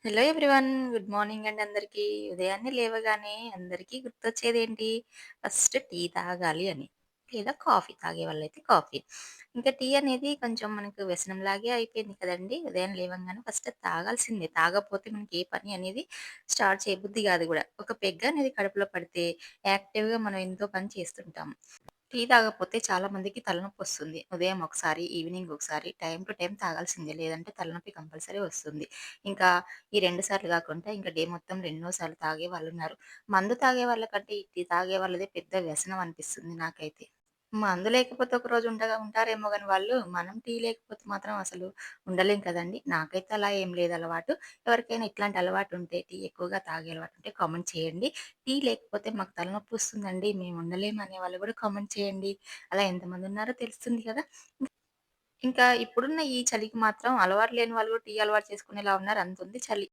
Hello everyone. Good morning అండి అందరికీ. ఉదయాన్నే లేవగానే అందరికీ గుర్తొచ్చేదేంటి? ఫస్ట్ టీ తాగాలి అని. లేదా కాఫీ తాగేవాళ్ళైతే కాఫీ. ఇంకా టీ అనేది కొంచెం మనకు వ్యసనంలాగే అయిపోయింది కదండీ! ఉదయం లేవంగానే ఫస్ట్ తాగాల్సిందే. తాగకపోతే మనకి ఏ పని అనేది స్టార్ట్ చేయబుద్ధి గాదు గూడా. ఒక పెగ్ అనేది కడుపులో పడితే యాక్టివ్‌గా మనం ఎంతో పని చేస్తుంటాం. టీ తాగకపోతే చాలా మందికి తలనొప్పొస్తుంది. ఉదయం ఒకసారి, ఈవినింగ్ ఒకసారి టైమ్ టు టైమ్ తాగాల్సిందే. లేదంటే తలనొప్పి కంపల్సరీ వస్తుంది. ఇంకా ఈ 2 సార్లు గాకుండా ఇంకా డే మొత్తంలో ఎన్నో సార్లు తాగే వాళ్ళున్నారు. మందు తాగే వాళ్ళకంటే ఈ టీ తాగే వాళ్ళదే పెద్ద వ్యసనం అనిపిస్తుంది నాకైతే. మందు లేకపోతే ఒకరోజు ఉంటారేమో గాని వాళ్ళు, మనం టీ లేకపోతే మాత్రం అసలు ఉండలేం కదండీ! నాకైతే అలా ఏం లేదు అలవాటు. ఎవరికైనా ఇట్లాంటి అలవాటుంటే, టీ ఎక్కువగా తాగే అలవాటుంటే కామెంట్ చేయండి. టీ లేకపోతే మాకు తలనొప్పొస్తుందండి, మేము ఉండలేము అనేవాళ్ళు గూడా కామెంట్ చేయండి. అలా ఎంతమందున్నారో తెలుస్తుంది కదా! ఇంకా ఇప్పుడున్న ఈ చలికి మాత్రం అలవాటు లేని వాళ్ళు కూడా టీ అలవాటు చేసుకునేలా ఉన్నారు. అంతుంది చలి.